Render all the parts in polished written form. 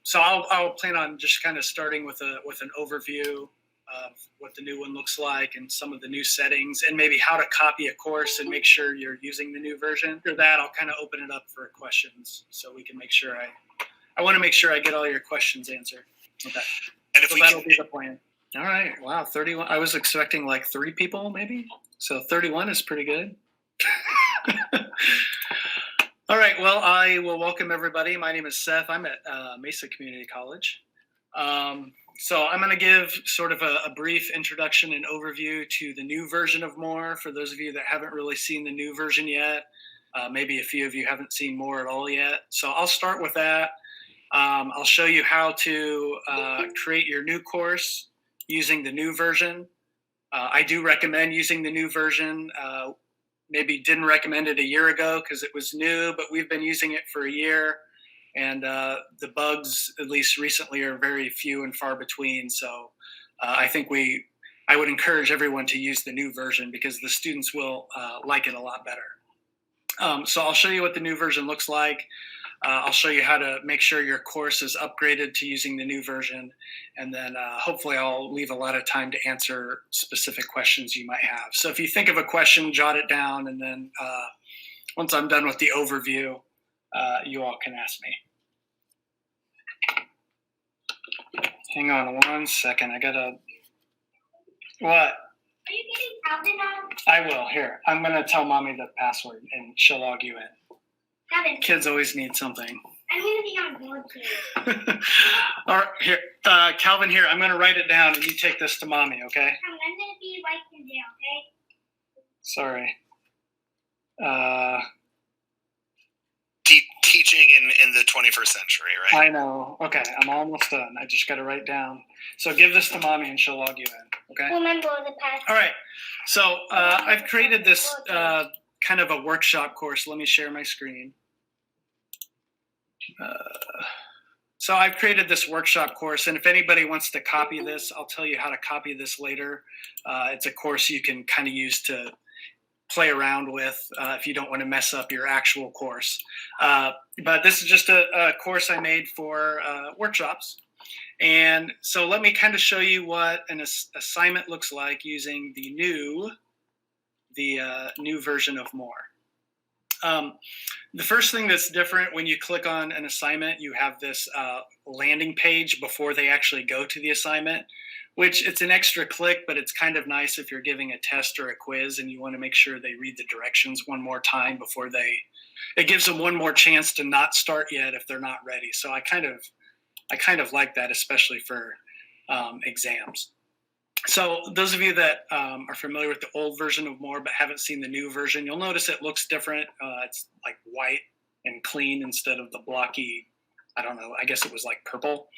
So I'll plan on just kind of starting with an overview of what the new one looks like and some of the new settings and maybe how to copy a course and make sure you're using the new version. After that, I'll kind of open it up for questions so we can make sure I want to make sure I get all your questions answered. Okay. And so that'll be the plan. All right. Wow. 31. I was expecting like 3 people maybe. So 31 is pretty good. All right. Well, I will welcome everybody. My name is Seth. I'm at Mesa Community College. So I'm going to give sort of a brief introduction and overview to the new version of MOER for those of you that haven't really seen the new version yet. Maybe a few of you haven't seen MOER at all yet. So I'll start with that. I'll show you how to create your new course using the new version. I do recommend using the new version. Maybe didn't recommend it a year ago because it was new, but we've been using it for a year. And the bugs, at least recently, are very few and far between. So I think I would encourage everyone to use the new version because the students will like it a lot better. So I'll show you what the new version looks like. I'll show you how to make sure your course is upgraded to using the new version. And then hopefully I'll leave a lot of time to answer specific questions you might have. So if you think of a question, jot it down. And then once I'm done with the overview, you all can ask me. Hang on 1 second. I gotta. What? Are you getting Calvin on? I will. Here, I'm gonna tell mommy the password, and she'll log you in. Calvin. Kids always need something. I'm gonna be on board too. All right, here, Calvin. Here, I'm gonna write it down, and you take this to mommy, okay? I'm gonna be writing down, okay? Sorry. Teaching in the 21st century, right? I know. Okay, I'm almost done. I just got to write down. So give this to mommy and she'll log you in. Okay? Remember the password. All right. So I've created this kind of a workshop course. Let me share my screen. So I've created this workshop course, and if anybody wants to copy this, I'll tell you how to copy this later. It's a course you can kind of use to play around with if you don't want to mess up your actual course. But this is just a course I made for workshops. And so let me kind of show you what an assignment looks like using the new version of MOER. The first thing that's different when you click on an assignment, you have this landing page before they actually go to the assignment, which it's an extra click, but it's kind of nice if you're giving a test or a quiz and you want to make sure they read the directions one more time before it gives them one more chance to not start yet if they're not ready. So I kind of like that, especially for exams. So those of you that are familiar with the old version of MOER but haven't seen the new version, you'll notice it looks different. It's like white and clean instead of the blocky, I don't know, I guess it was like purple.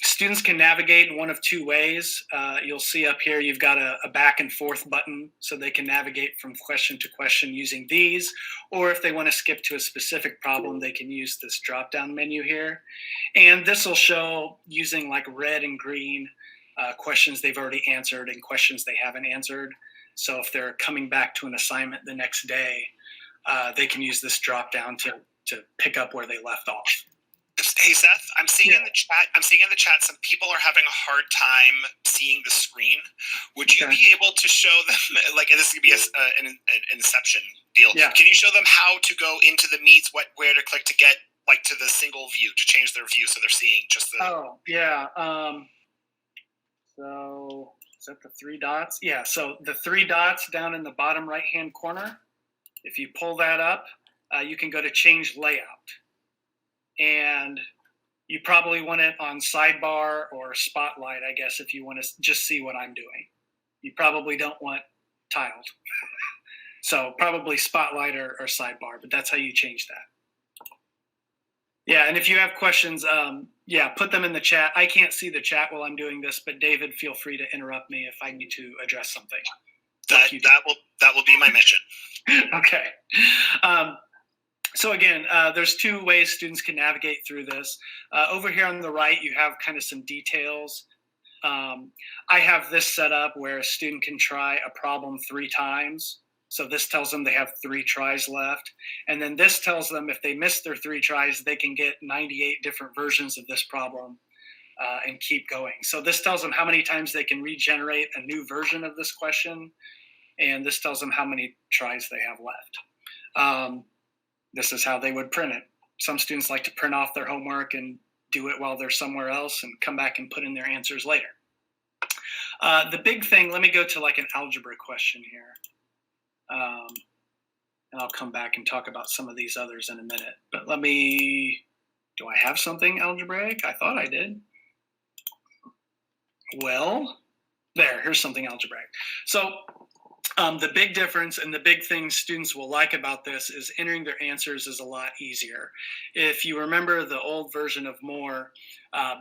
Students can navigate in one of 2 ways. You'll see up here you've got a back and forth button so they can navigate from question to question using these, or if they want to skip to a specific problem, they can use this drop down menu here. And this will show using like red and green questions they've already answered and questions they haven't answered. So if they're coming back to an assignment the next day, they can use this drop down to pick up where they left off. Hey Seth, I'm seeing in the chat some people are having a hard time seeing the screen. Would you be able to show them, like this could be an Inception deal. Yeah. Can you show them how to go into the meets, where to click to get like to the single view, to change their view so they're seeing just the... Oh, yeah. So is that the 3 dots? Yeah, so the 3 dots down in the bottom right-hand corner, if you pull that up, you can go to change layout. And you probably want it on sidebar or spotlight, I guess, if you want to just see what I'm doing. You probably don't want tiled. So probably spotlight or sidebar, but that's how you change that. Yeah, and if you have questions, put them in the chat. I can't see the chat while I'm doing this, but David, feel free to interrupt me if I need to address something. That will be my mission. Okay. So again, there's 2 ways students can navigate through this. Over here on the right, you have kind of some details. I have this set up where a student can try a problem 3 times. So this tells them they have 3 tries left. And then this tells them if they miss their 3 tries, they can get 98 different versions of this problem and keep going. So this tells them how many times they can regenerate a new version of this question. And this tells them how many tries they have left. This is how they would print it. Some students like to print off their homework and do it while they're somewhere else and come back and put in their answers later. The big thing, let me go to like an algebra question here. And I'll come back and talk about some of these others in a minute. But do I have something algebraic? I thought I did. Well, here's something algebraic. So the big difference and the big thing students will like about this is entering their answers is a lot easier. If you remember the old version of MOER,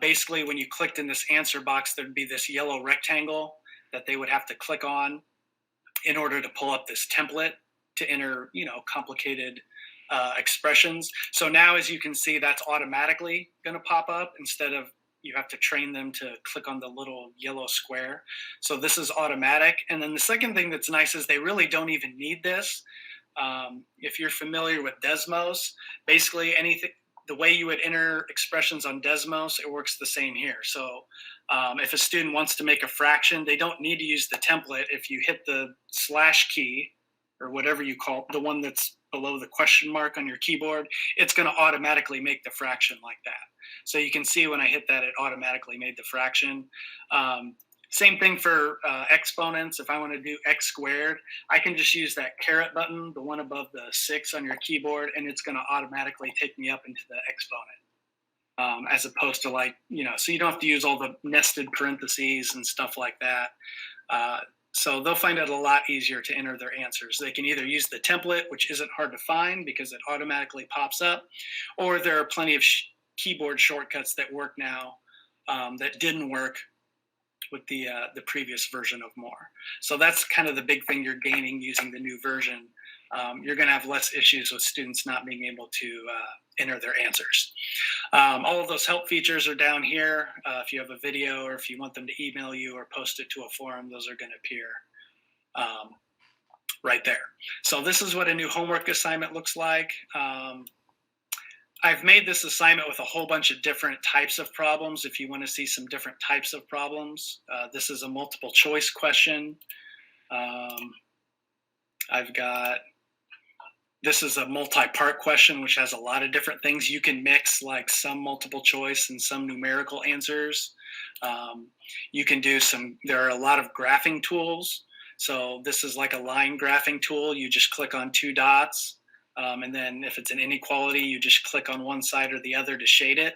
basically when you clicked in this answer box, there'd be this yellow rectangle that they would have to click on in order to pull up this template to enter, complicated expressions. So now, as you can see, that's automatically going to pop up instead of you have to train them to click on the little yellow square. So this is automatic. And then the second thing that's nice is they really don't even need this. If you're familiar with Desmos, basically the way you would enter expressions on Desmos, it works the same here. So if a student wants to make a fraction, they don't need to use the template. If you hit the / key or whatever you call the one that's below the question mark on your keyboard, it's going to automatically make the fraction like that. So you can see when I hit that, it automatically made the fraction. Same thing for exponents. If I want to do x squared, I can just use that caret button, the one above the 6 on your keyboard, and it's going to automatically take me up into the exponent. As opposed to so you don't have to use all the nested parentheses and stuff like that. So they'll find it a lot easier to enter their answers. They can either use the template, which isn't hard to find because it automatically pops up, or there are plenty of keyboard shortcuts that work now that didn't work with the previous version of MOER. So that's kind of the big thing you're gaining using the new version. You're going to have less issues with students not being able to enter their answers. All of those help features are down here. If you have a video or if you want them to email you or post it to a forum, those are going to appear right there. So this is what a new homework assignment looks like. I've made this assignment with a whole bunch of different types of problems. If you want to see some different types of problems, this is a multiple choice question. This is a multi-part question, which has a lot of different things you can mix, like some multiple choice and some numerical answers. You can do there are a lot of graphing tools. So this is like a line graphing tool. You just click on 2 dots. And then if it's an inequality, you just click on one side or the other to shade it.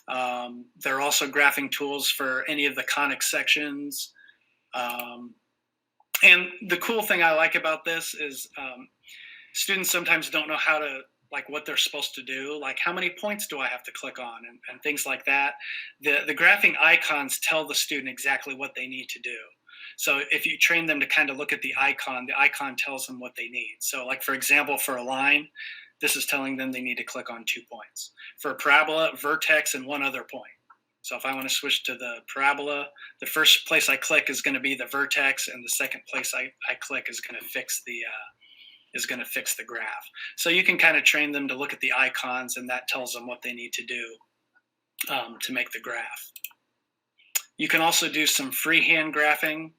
There are also graphing tools for any of the conic sections. And the cool thing I like about this is students sometimes don't know what they're supposed to do, like how many points do I have to click on and things like that. The graphing icons tell the student exactly what they need to do. So if you train them to kind of look at the icon tells them what they need. So like, for example, for a line, this is telling them they need to click on 2 points. For a parabola, vertex, and 1 other point. So if I want to switch to the parabola, the first place I click is going to be the vertex, and the second place I click is going to fix the graph. So you can kind of train them to look at the icons, and that tells them what they need to do to make the graph. You can also do some freehand graphing.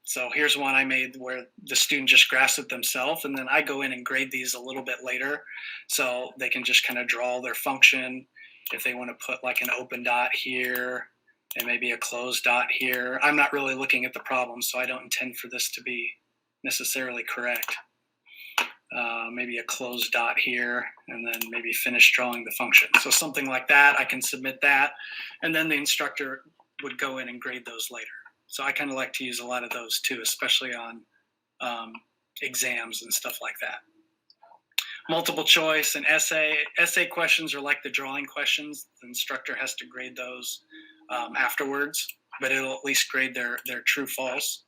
So here's one I made where the student just graphs it themselves, and then I go in and grade these a little bit later. So they can just kind of draw their function. If they want to put like an open dot here and maybe a closed dot here. I'm not really looking at the problem, so I don't intend for this to be necessarily correct. Maybe a closed dot here, and then maybe finish drawing the function. So something like that, I can submit that, and then the instructor would go in and grade those later. So I kind of like to use a lot of those too, especially on exams and stuff like that. Multiple choice and essay questions are like the drawing questions. The instructor has to grade those afterwards, but it'll at least grade their true false.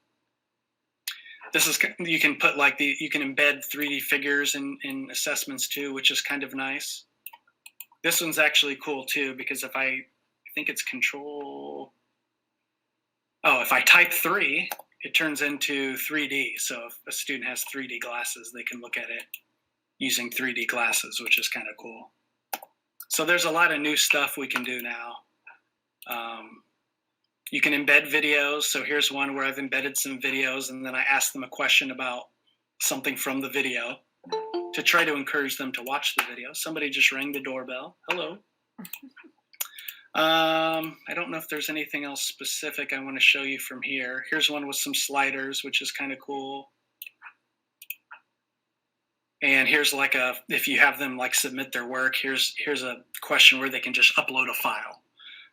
This is, you can put you can embed 3D figures in assessments too, which is kind of nice. This one's actually cool too, because if I type 3, it turns into 3D. So if a student has 3D glasses, they can look at it using 3D glasses, which is kind of cool. So there's a lot of new stuff we can do now. You can embed videos. So here's one where I've embedded some videos, and then I ask them a question about something from the video to try to encourage them to watch the video. Somebody just rang the doorbell. Hello. I don't know if there's anything else specific I want to show you from here. Here's one with some sliders, which is kind of cool. And here's like if you have them like submit their work, here's a question where they can just upload a file.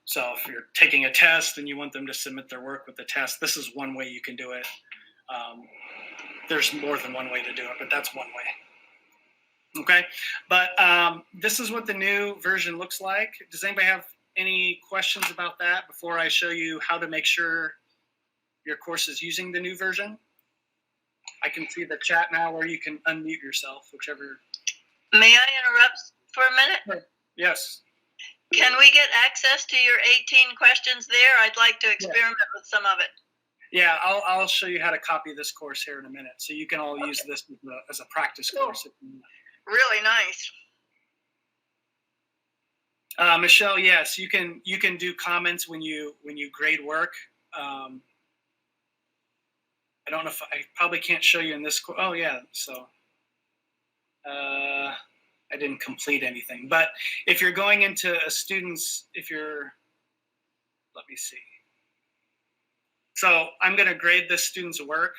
So if you're taking a test and you want them to submit their work with the test, this is one way you can do it. There's more than one way to do it, but that's one way. Okay, but this is what the new version looks like. Does anybody have any questions about that before I show you how to make sure your course is using the new version? I can see the chat now where you can unmute yourself, whichever. May I interrupt for a minute? Yes. Can we get access to your 18 questions there? I'd like to experiment with some of it. Yeah, I'll show you how to copy this course here in a minute. So you can all use this as a practice course. Really nice. Michelle, yes, you can do comments when you grade work. I don't know if I probably can't show you in this course. Oh yeah, so I didn't complete anything. But if you're going into a student's, let me see. So I'm going to grade this student's work.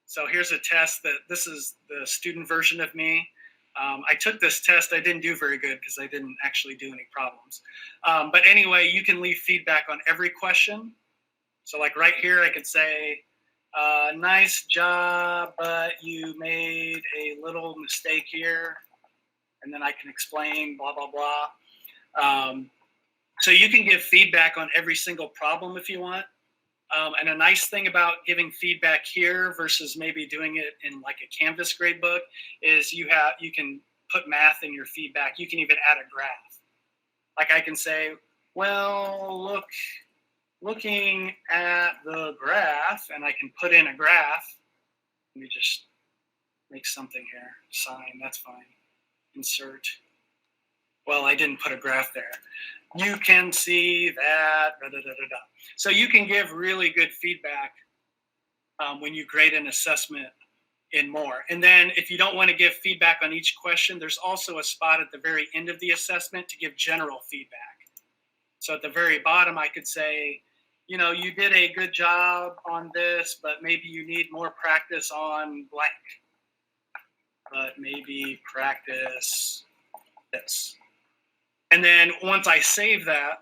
So here's a test this is the student version of me. I took this test. I didn't do very good because I didn't actually do any problems. But anyway, you can leave feedback on every question. So like right here, I could say, nice job, but you made a little mistake here. And then I can explain blah, blah, blah. So you can give feedback on every single problem if you want. And a nice thing about giving feedback here versus maybe doing it in like a Canvas gradebook is you can put math in your feedback. You can even add a graph. Like I can say, well, looking at the graph, and I can put in a graph. Let me just make something here. Sign, that's fine. Insert. Well, I didn't put a graph there. You can see that, da, da, da, da, da. So you can give really good feedback when you grade an assessment in MOER. And then if you don't want to give feedback on each question, there's also a spot at the very end of the assessment to give general feedback. So at the very bottom, I could say, you did a good job on this, but maybe you need more practice on blank. But maybe practice this. And then once I save that,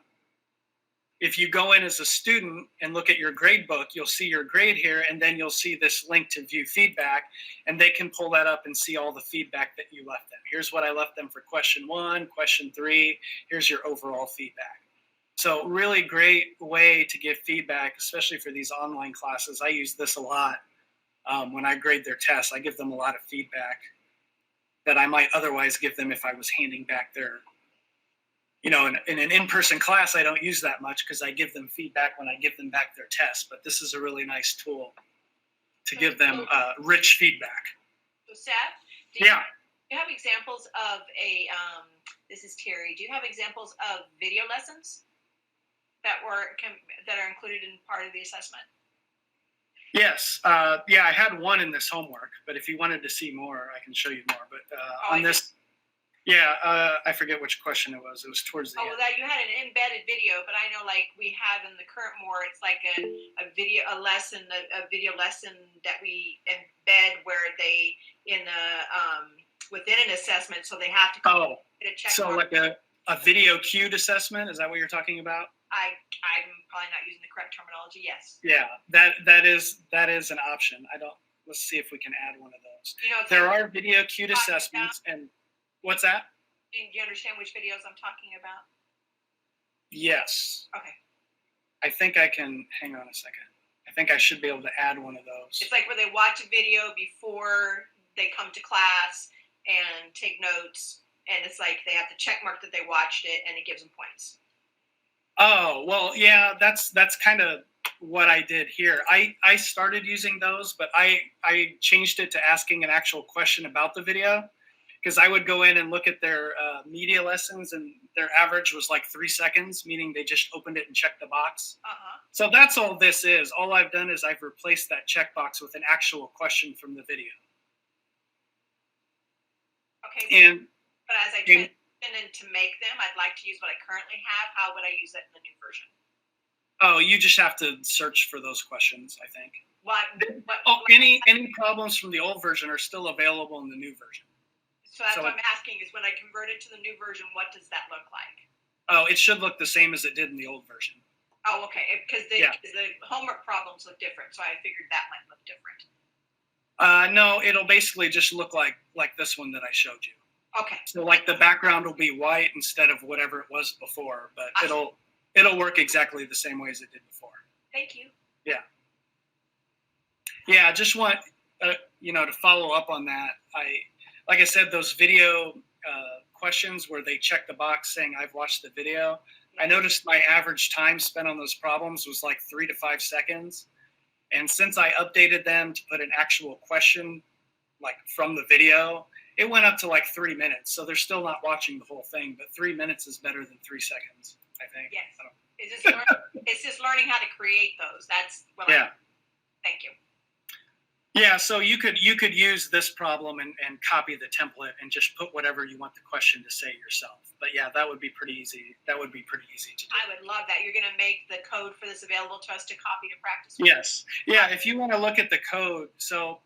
if you go in as a student and look at your grade book, you'll see your grade here, and then you'll see this link to view feedback, and they can pull that up and see all the feedback that you left them. Here's what I left them for question 1, question 3. Here's your overall feedback. So really great way to give feedback, especially for these online classes. I use this a lot when I grade their tests. I give them a lot of feedback that I might otherwise give them if I was handing back their, in an in-person class, I don't use that much because I give them feedback when I give them back their test. But this is a really nice tool to give them rich feedback. So Seth, do you have examples of this is Terry, do you have examples of video lessons that are included in part of the assessment? Yes. I had one in this homework, but if you wanted to see more, I can show you more. But on this, I forget which question it was. It was towards the end. Well, that you had an embedded video, but I know like we have in the current MOER, it's like a video lesson that we embed where they within an assessment, so they have to get a check. So like a video cued assessment, is that what you're talking about? I'm probably not using the correct terminology. Yes. Yeah, that is an option. Let's see if we can add one of those. There are video cued assessments, and what's that? Do you understand which videos I'm talking about? Yes. Okay. I think I can. Hang on a second. I think I should be able to add one of those. It's like where they watch a video before they come to class and take notes, and it's like they have to check mark that they watched it, and it gives them points. Oh, well, yeah, that's kind of what I did here. I started using those, but I changed it to asking an actual question about the video, because I would go in and look at their media lessons, and their average was like 3 seconds, meaning they just opened it and checked the box. So that's all this is. All I've done is I've replaced that checkbox with an actual question from the video. Okay. And But as I transition and to make them, I'd like to use what I currently have. How would I use it in the new version? oh, you just have to search for those questions, I think. Any problems from the old version are still available in the new version. So that's what I'm asking is when I convert it to the new version, what does that look like? Oh, it should look the same as it did in the old version. Oh, okay. Because the homework problems look different, so I figured that might look different. No, it'll basically just look like this one that I showed you. Okay. So like the background will be white instead of whatever it was before, but it'll work exactly the same way as it did before. Thank you. Yeah, I just want to follow up on that. Like I said, those video questions where they check the box saying I've watched the video. I noticed my average time spent on those problems was like 3 to 5 seconds. And since I updated them to put an actual question like from the video, it went up to like 3 minutes. So they're still not watching the whole thing, but 3 minutes is better than 3 seconds, I think. Yes. It's just learning how to create those. That's what thank you. Yeah, so you could use this problem and copy the template and just put whatever you want the question to say yourself. But yeah, that would be pretty easy. That would be pretty easy to do. I would love that. You're going to make the code for this available to us to copy to practice with. Yes. Yeah, if you want to look at the code. So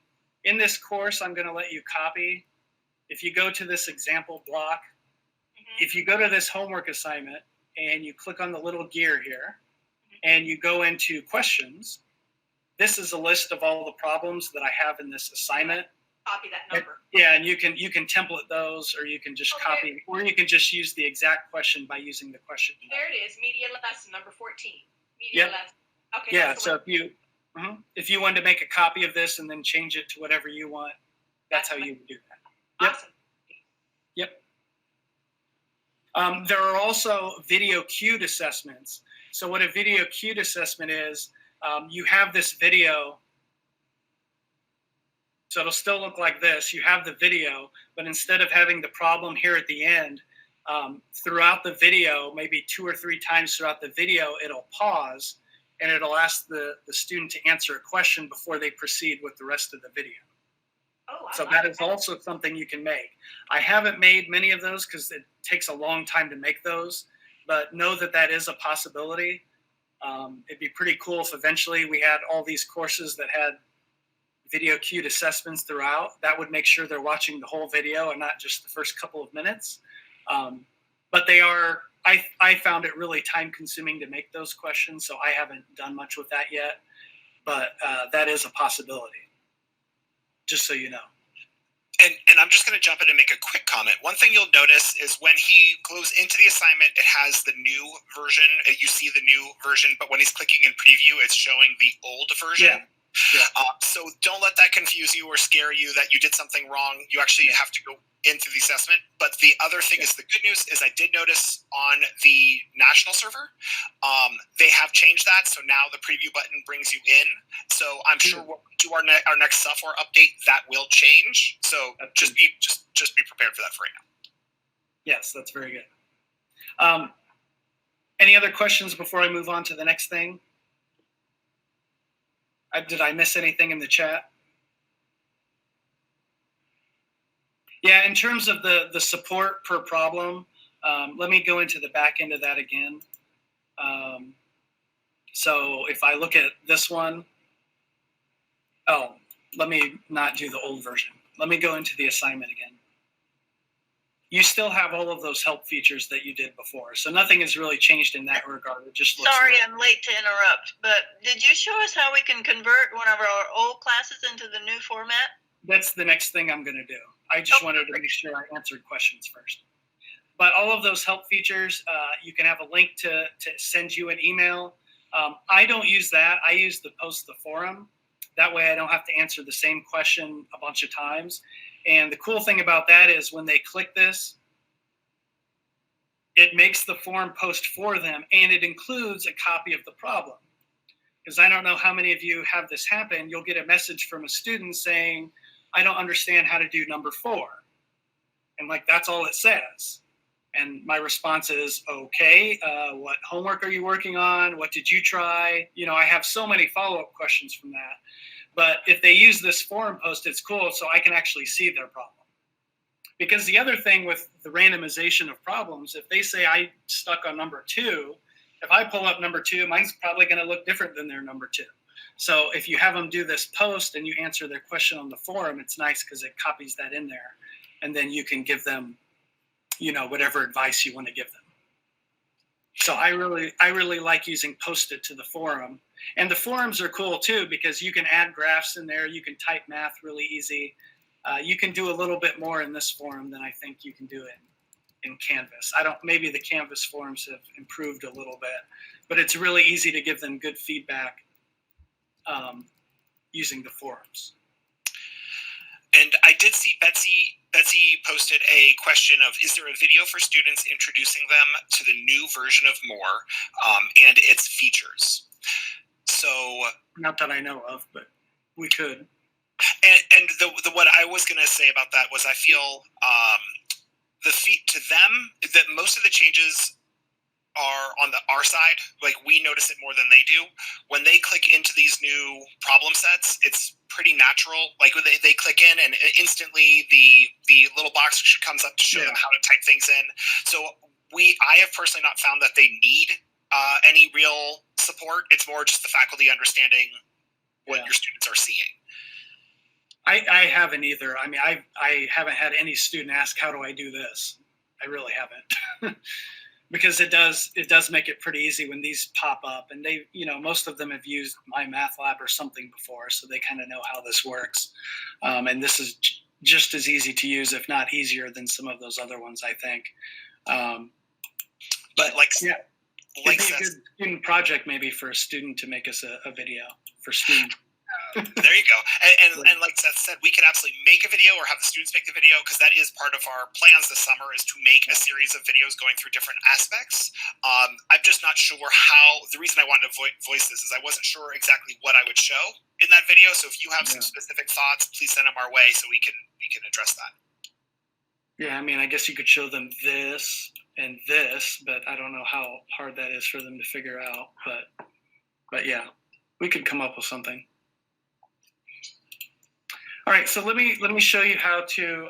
in this course, I'm going to let you copy. If you go to this example block, if you go to this homework assignment and you click on the little gear here and you go into questions, this is a list of all the problems that I have in this assignment. Copy that number. And you can template those, or you can just copy, or you can just use the exact question by using the question. There it is, media lesson number 14. Media lesson. Okay. Yeah. So if you wanted to make a copy of this and then change it to whatever you want, that's how you would do that. Awesome. Yep. There are also video cued assessments. So what a video cued assessment is, you have this video, so it'll still look like this. You have the video, but instead of having the problem here at the end, throughout the video, maybe 2 or 3 times throughout the video, it'll pause and it'll ask the student to answer a question before they proceed with the rest of the video. So that is also something you can make. I haven't made many of those because it takes a long time to make those, but know that that is a possibility. It'd be pretty cool if eventually we had all these courses that had video cued assessments throughout. That would make sure they're watching the whole video and not just the first couple of minutes. But they are, I found it really time consuming to make those questions, so I haven't done much with that yet. But that is a possibility, just so you know. And I'm just going to jump in and make a quick comment. One thing you'll notice is when he goes into the assignment, it has the new version. You see the new version, but when he's clicking in preview, it's showing the old version. So don't let that confuse you or scare you that you did something wrong. You actually have to go into the assessment. But the other thing is, the good news is I did notice on the national server, they have changed that. So now the preview button brings you in. So I'm sure we'll do our next software update, that will change. So just be prepared for that for right now. Yes, that's very good. Any other questions before I move on to the next thing? Did I miss anything in the chat? Yeah, in terms of the support per problem, let me go into the back end of that again. So if I look at this one, let me not do the old version. Let me go into the assignment again. You still have all of those help features that you did before. So nothing has really changed in that regard. It just looks Sorry, I'm late to interrupt, but did you show us how we can convert one of our old classes into the new format? That's the next thing I'm going to do. I just wanted to make sure I answered questions first. But all of those help features, you can have a link to send you an email. I don't use that. I use the post the forum. That way I don't have to answer the same question a bunch of times. And the cool thing about that is when they click this, it makes the forum post for them, and it includes a copy of the problem. because I don't know how many of you have this happen. You'll get a message from a student saying, I don't understand how to do number 4. And like, that's all it says. And my response is, okay, what homework are you working on? What did you try? You know, I have so many follow-up questions from that. But if they use this forum post, it's cool, so I can actually see their problem. Because the other thing with the randomization of problems, if they say I stuck on number 2, if I pull up number 2, mine's probably going to look different than their number 2. So if you have them do this post and you answer their question on the forum, it's nice because it copies that in there. And then you can give them, you know, whatever advice you want to give them. So I really like using Post-it to the forum. And the forums are cool too, because you can add graphs in there. You can type math really easy. You can do a little bit more in this forum than I think you can do in Canvas. Maybe the Canvas forums have improved a little bit, but it's really easy to give them good feedback using the forums. And I did see Betsy posted a question of, is there a video for students introducing them to the new version of MOER and its features? So, not that I know of, but we could. And the what I was going to say about that was I feel to them that most of the changes are on our side. Like, we notice it more than they do. When they click into these new problem sets, it's pretty natural. Like, they click in and instantly the little box comes up to show them how to type things in. So I have personally not found that they need any real support. It's more just the faculty understanding what your students are seeing. I haven't either. I mean, I haven't had any student ask, how do I do this? I really haven't. Because it does make it pretty easy when these pop up, and they, you know, most of them have used My Math Lab or something before, so they kind of know how this works. And this is just as easy to use, if not easier, than some of those other ones, I think. But it'd be a good student project maybe for a student to make us a video for students. There you go. And like Seth said, we could absolutely make a video or have the students make the video, because that is part of our plans this summer, is to make a series of videos going through different aspects. I'm just not sure how. The reason I wanted to voice this is I wasn't sure exactly what I would show in that video. So if you have some specific thoughts, please send them our way so we can address that. Yeah, I mean, I guess you could show them this and this, but I don't know how hard that is for them to figure out. But yeah, we could come up with something. All right, so let me show you how to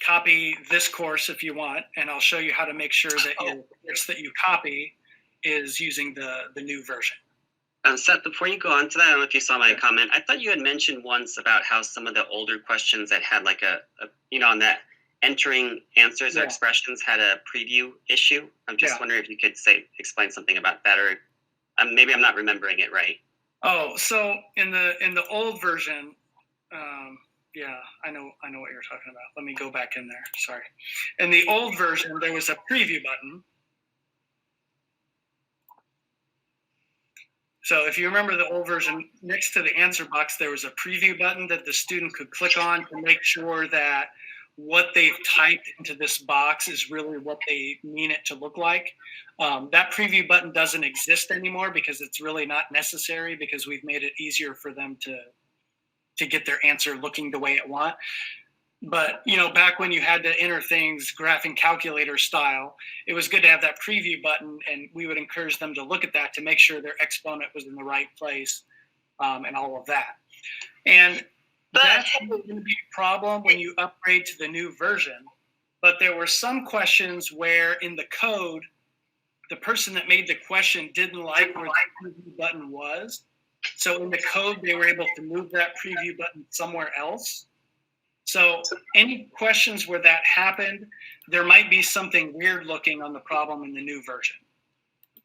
copy this course if you want, and I'll show you how to make sure that your course that you copy is using the new version. Seth, before you go on to that, I don't know if you saw my comment. I thought you had mentioned once about how some of the older questions that had like a on that entering answers or expressions had a preview issue. I'm just wondering if you could explain something about that, or maybe I'm not remembering it right. Oh, so in the old version. I know what you're talking about. Let me go back in there. Sorry. In the old version, there was a preview button. So if you remember the old version, next to the answer box, there was a preview button that the student could click on to make sure that what they've typed into this box is really what they mean it to look like. That preview button doesn't exist anymore because it's really not necessary, because we've made it easier for them to get their answer looking the way it want. But, you know, back when you had to enter things graphing calculator style, it was good to have that preview button, and we would encourage them to look at that to make sure their exponent was in the right place, and all of that. And that's going to be a problem when you upgrade to the new version. But there were some questions where in the code, the person that made the question didn't like where the preview button was. So in the code, they were able to move that preview button somewhere else. So any questions where that happened, there might be something weird looking on the problem in the new version.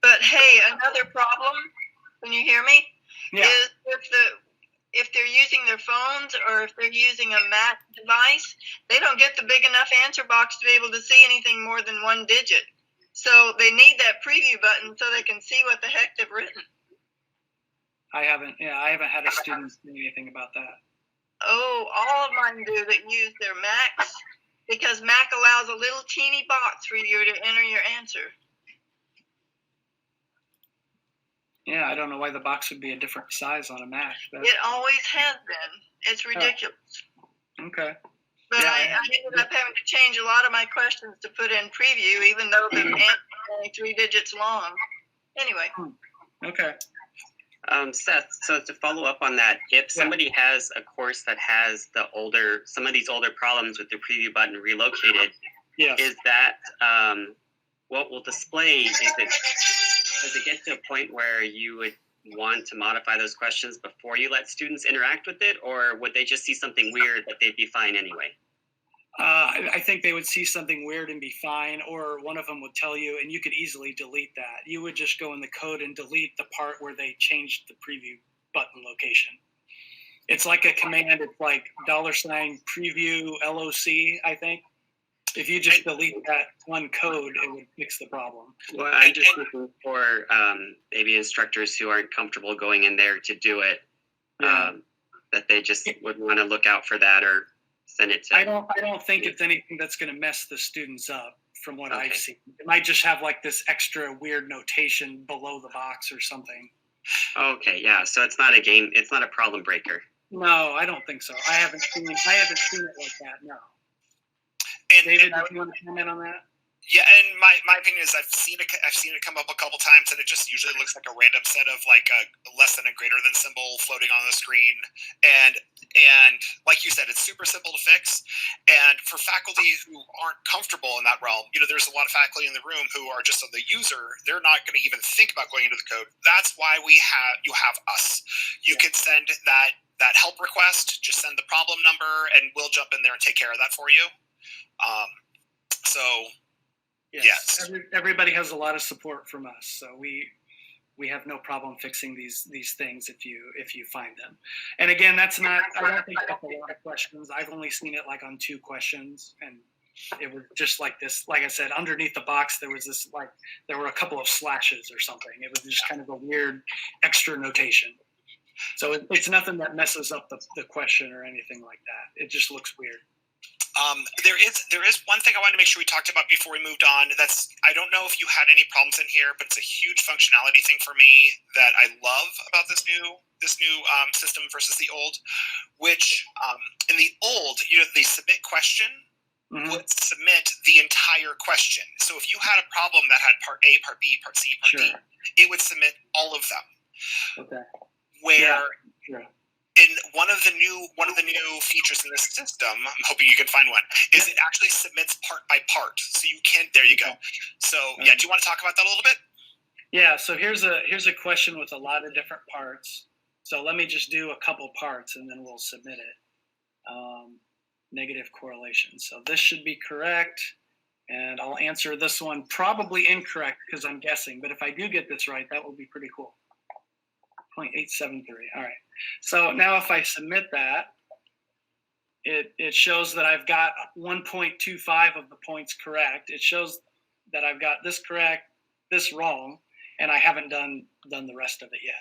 But hey, another problem, can you hear me? Yeah. Is if they're using their phones or if they're using a Mac device, they don't get the big enough answer box to be able to see anything more than one digit. So they need that preview button so they can see what the heck they've written. I haven't had a student say anything about that. Oh, all of mine do that use their Macs, because Mac allows a little teeny box for you to enter your answer. Yeah, I don't know why the box would be a different size on a Mac. It always has been. It's ridiculous. Okay. But Yeah, I ended up having to change a lot of my questions to put in preview, even though the answer is only 3 digits long. Anyway. Okay. Seth, so to follow up on that, if somebody has a course that has some of these older problems with the preview button relocated, Yes. is that what will display? Does it get to a point where you would want to modify those questions before you let students interact with it, or would they just see something weird that they'd be fine anyway? I think they would see something weird and be fine, or one of them would tell you, and you could easily delete that. You would just go in the code and delete the part where they changed the preview button location. It's like a command. It's like $preview LOC, I think. If you just delete that one code, it would fix the problem. Well, I'm just looking for maybe instructors who aren't comfortable going in there to do it, that they just would want to look out for that or send it to. I don't think it's anything that's going to mess the students up from what I've seen. It might just have like this extra weird notation below the box or something. Okay, yeah. So it's not a problem breaker. No, I don't think so. I haven't seen it like that. No. David, do you want to comment on that? Yeah, and my opinion is I've seen it come up a couple times, and it just usually looks like a random set of like a less than and greater than symbol floating on the screen, and like you said, it's super simple to fix. And for faculty who aren't comfortable in that realm, there's a lot of faculty in the room who are just the user. They're not going to even think about going into the code. That's why you have us. You can send that help request. Just send the problem number, and we'll jump in there and take care of that for you. So. Yes. Everybody has a lot of support from us, so we have no problem fixing these things if you find them. And again, I don't think that's a lot of questions. I've only seen it like on 2 questions, and it was just like this. Like I said, underneath the box there was this there were a couple of slashes or something. It was just kind of a weird extra notation. So it's nothing that messes up the question or anything like that. It just looks weird. There is one thing I wanted to make sure we talked about before we moved on. I don't know if you had any problems in here, but it's a huge functionality thing for me that I love about this new system versus the old. Which in the old, the submit question would submit the entire question. So if you had a problem that had part A, part B, part C, part D, it would submit all of them. Okay. In one of the new features in this system, I'm hoping you can find one, is it actually submits part by part. So you can. There you go. So do you want to talk about that a little bit? Yeah. So here's a question with a lot of different parts. So let me just do a couple parts and then we'll submit it. Negative correlation. So this should be correct, and I'll answer this one probably incorrect because I'm guessing. But if I do get this right, that will be pretty cool. 0.873. All right. So now if I submit that, it shows that I've got 1.25 of the points correct. It shows that I've got this correct, this wrong, and I haven't done the rest of it yet.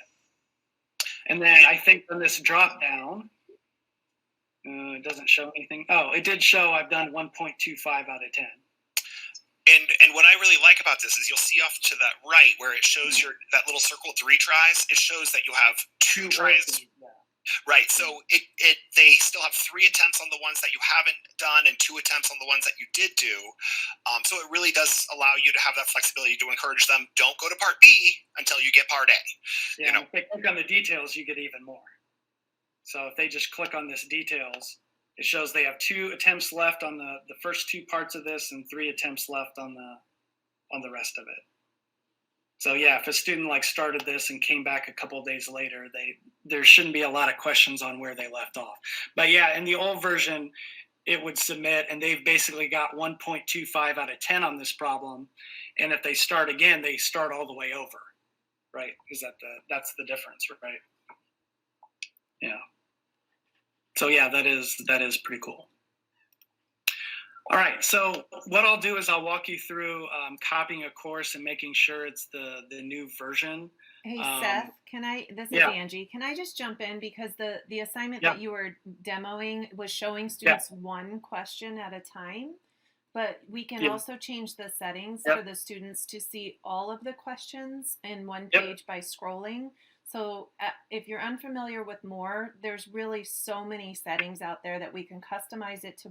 And then I think on this drop down, it doesn't show anything. Oh, it did show I've done 1.25 out of 10. And what I really like about this is you'll see off to that right where it shows that little circle with 3 tries. It shows that you have 2 tries. Right. So they still have 3 attempts on the ones that you haven't done and 2 attempts on the ones that you did do. So it really does allow you to have that flexibility to encourage them. Don't go to part B until you get part A. Yeah. If they click on the details, you get even more. So if they just click on this details, it shows they have 2 attempts left on the first 2 parts of this and 3 attempts left on the rest of it. So yeah, if a student started this and came back a couple of days later, there shouldn't be a lot of questions on where they left off. But yeah, in the old version, it would submit, and they've basically got 1.25 out of 10 on this problem. And if they start again, they start all the way over, right? Is that's the difference, right? Yeah. So yeah, that is pretty cool. All right, so what I'll do is I'll walk you through copying a course and making sure it's the new version. Hey Seth, this is Angie. Can I just jump in because the assignment that you were demoing was showing students 1 question at a time. But we can Yeah. also change the settings Yep. for the students to see all of the questions in one Yep. page by scrolling. So if you're unfamiliar with MOER, there's really so many settings out there that we can customize it to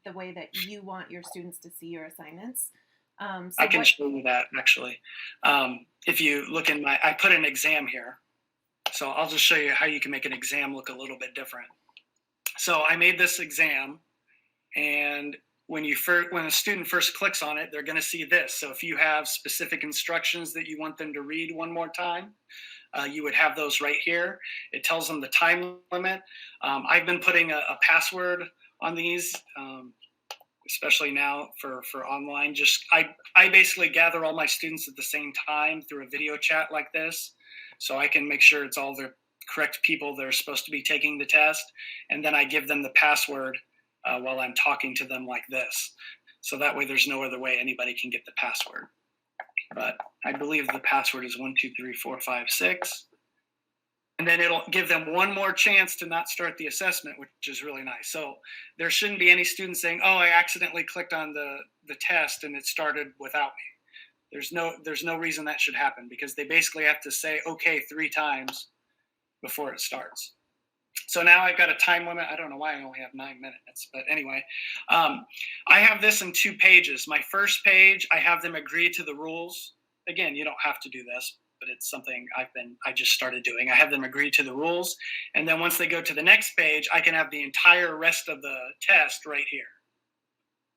the way that you want your students to see your assignments. I can show you that actually. If you look in I put an exam here. So I'll just show you how you can make an exam look a little bit different. So I made this exam, and when a student first clicks on it, they're going to see this. So if you have specific instructions that you want them to read one more time, you would have those right here. It tells them the time limit. I've been putting a password on these, especially now for online. I basically gather all my students at the same time through a video chat like this, so I can make sure it's all the correct people that are supposed to be taking the test, and then I give them the password while I'm talking to them like this. So that way there's no other way anybody can get the password. But I believe the password is 1234556. And then it'll give them one more chance to not start the assessment, which is really nice. So there shouldn't be any students saying, oh, I accidentally clicked on the test and it started without me. There's no reason that should happen, because they basically have to say okay 3 times before it starts. So now I've got a time limit. I don't know why I only have 9 minutes, but anyway, I have this in 2 pages. My first page, I have them agree to the rules. Again, you don't have to do this, but it's something I just started doing. I have them agree to the rules. And then once they go to the next page, I can have the entire rest of the test right here.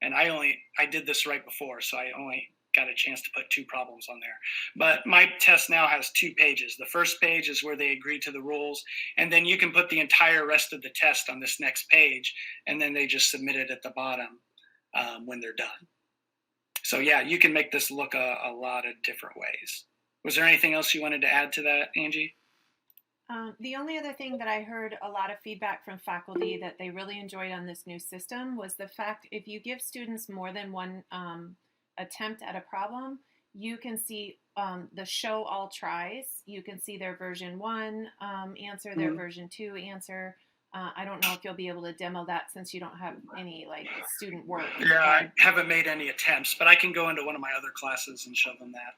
And I did this right before, so I only got a chance to put 2 problems on there. But my test now has 2 pages. The first page is where they agree to the rules, and then you can put the entire rest of the test on this next page, and then they just submit it at the bottom when they're done. So yeah, you can make this look a lot of different ways. Was there anything else you wanted to add to that, Angie? The only other thing that I heard a lot of feedback from faculty that they really enjoyed on this new system was the fact if you give students more than one attempt at a problem, you can see the show all tries. You can see their version 1 answer, their version 2 answer. I don't know if you'll be able to demo that since you don't have any student work. Yeah, I haven't made any attempts, but I can go into one of my other classes and show them that.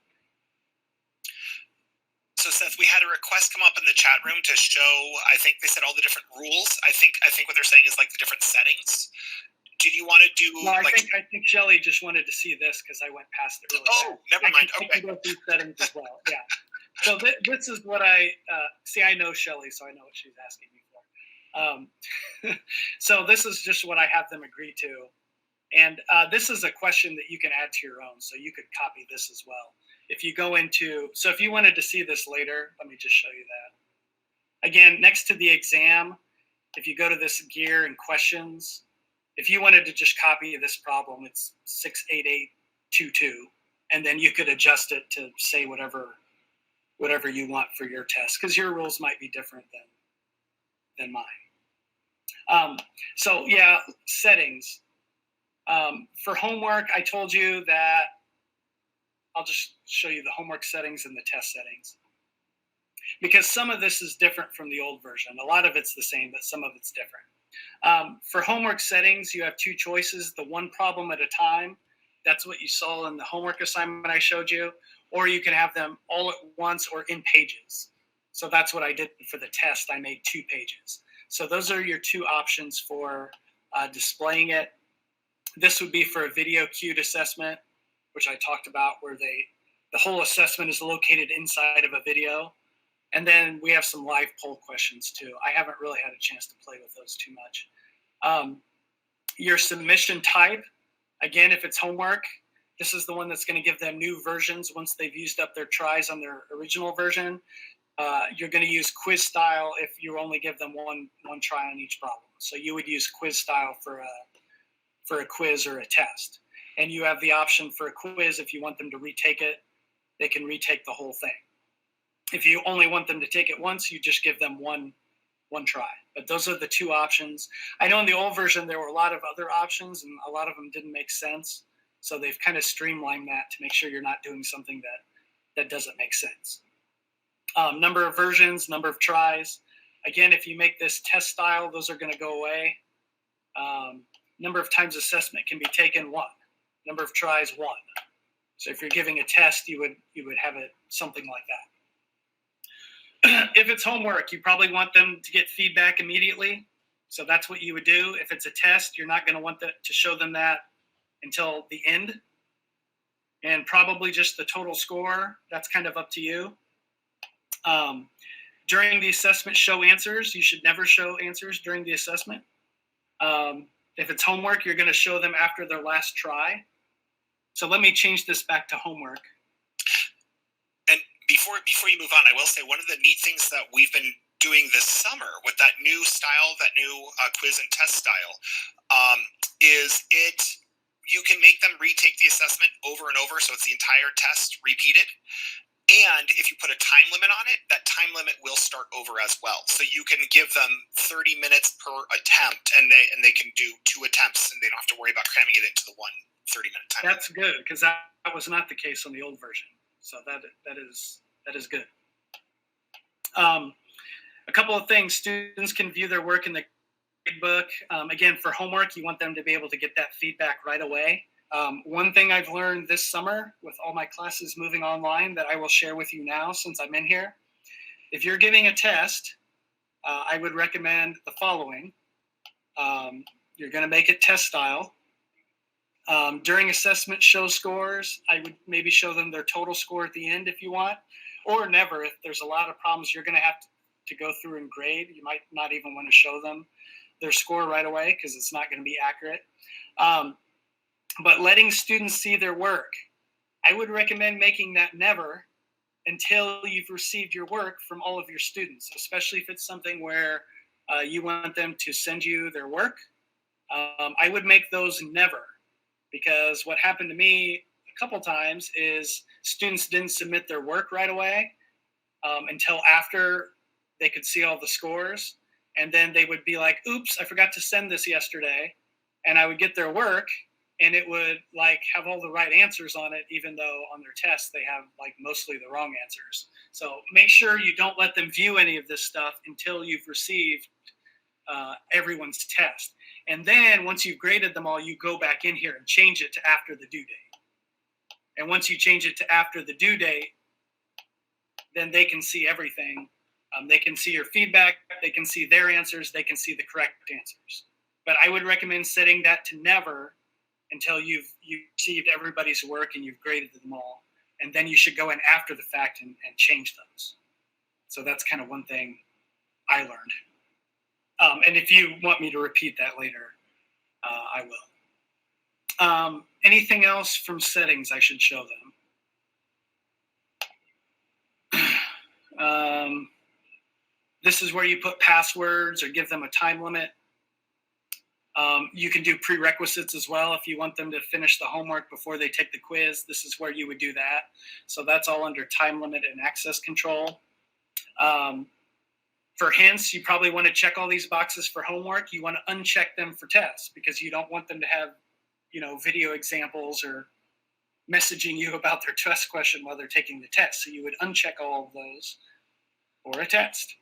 So Seth, we had a request come up in the chat room to show, I think they said all the different rules. I think what they're saying is the different settings. Did you want to do No, I think Shelly just wanted to see this because I went past it really fast. Never mind. I can go through settings as well. Yeah. So this is what I see. I know Shelly, so I know what she's asking me for. So this is just what I have them agree to. And this is a question that you can add to your own. So you could copy this as well. If you go into, so if you wanted to see this later, let me just show you that. Again, next to the exam, if you go to this gear and questions, if you wanted to just copy this problem, it's 68822, and then you could adjust it to say whatever you want for your test, because your rules might be different than mine. So yeah, settings. For homework, I told you that I'll just show you the homework settings and the test settings, because some of this is different from the old version. A lot of it's the same, but some of it's different. For homework settings, you have 2 choices: the 1 problem at a time. That's what you saw in the homework assignment I showed you, or you can have them all at once or in pages. So that's what I did for the test. I made 2 pages. So those are your 2 options for displaying it. This would be for a video cued assessment, which I talked about, where the whole assessment is located inside of a video. And then we have some live poll questions too. I haven't really had a chance to play with those too much. Your submission type, again, if it's homework, this is the one that's going to give them new versions once they've used up their tries on their original version. You're going to use quiz style if you only give them one try on each problem. So you would use quiz style for a quiz or a test. And you have the option for a quiz, if you want them to retake it, they can retake the whole thing. If you only want them to take it once, you just give them one try. But those are the 2 options. I know in the old version there were a lot of other options, and a lot of them didn't make sense. So they've kind of streamlined that to make sure you're not doing something that doesn't make sense. Number of versions, number of tries. Again, if you make this test style, those are going to go away. Number of times assessment can be taken 1. Number of tries, 1. So if you're giving a test, you would have it something like that. If it's homework, you probably want them to get feedback immediately. So that's what you would do. If it's a test, you're not going to want to show them that until the end. And probably just the total score, that's kind of up to you. During the assessment, show answers. You should never show answers during the assessment. If it's homework, you're going to show them after their last try. So let me change this back to homework. And before you move on, I will say one of the neat things that we've been doing this summer with that new style, that new quiz and test style, is you can make them retake the assessment over and over, so it's the entire test repeated. And if you put a time limit on it, that time limit will start over as well. So you can give them 30 minutes per attempt, and they can do 2 attempts, and they don't have to worry about cramming it into the one 30-minute time. That's good, because that was not the case on the old version. So that is good. A couple of things. Students can view their work in the gradebook. Again, for homework, you want them to be able to get that feedback right away. One thing I've learned this summer with all my classes moving online that I will share with you now since I'm in here. If you're giving a test, I would recommend the following. You're going to make it test style. During assessment, show scores. I would maybe show them their total score at the end if you want, or never. If there's a lot of problems you're going to have to go through and grade, you might not even want to show them their score right away because it's not going to be accurate. But letting students see their work, I would recommend making that never until you've received your work from all of your students, especially if it's something where you want them to send you their work. I would make those never, because what happened to me a couple times is students didn't submit their work right away until after they could see all the scores. And then they would be like, oops, I forgot to send this yesterday. And I would get their work, and it would like have all the right answers on it, even though on their test they have like mostly the wrong answers. So make sure you don't let them view any of this stuff until you've received everyone's test. And then once you've graded them all, you go back in here and change it to after the due date. And once you change it to after the due date, then they can see everything. They can see your feedback, they can see their answers, they can see the correct answers. But I would recommend setting that to never until you've received everybody's work and you've graded them all. And then you should go in after the fact and change those. So that's kind of one thing I learned. And if you want me to repeat that later, I will. Anything else from settings I should show them? This is where you put passwords or give them a time limit. You can do prerequisites as well if you want them to finish the homework before they take the quiz. This is where you would do that. So that's all under time limit and access control. For hints, you probably want to check all these boxes for homework. You want to uncheck them for tests because you don't want them to have, video examples or messaging you about their test question while they're taking the test. So you would uncheck all of those for a test.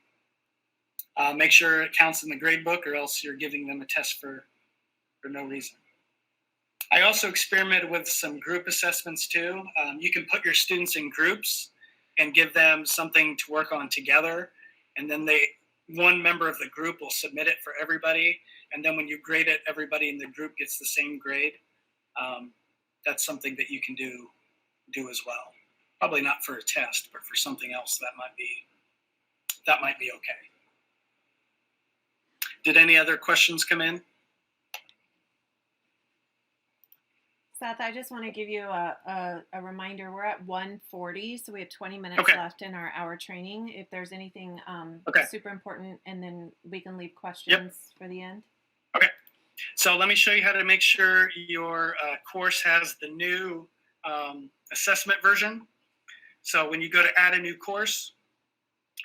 Make sure it counts in the grade book, or else you're giving them a test for no reason. I also experimented with some group assessments too. You can put your students in groups and give them something to work on together. And then one member of the group will submit it for everybody. And then when you grade it, everybody in the group gets the same grade. That's something that you can do as well. Probably not for a test, but for something else that might be okay. Did any other questions come in? Seth, I just want to give you a reminder. We're at 1:40, so we have 20 minutes left in our hour training. If there's anything super important, and then we can leave questions for the end. Okay. So let me show you how to make sure your course has the new assessment version. So when you go to add a new course,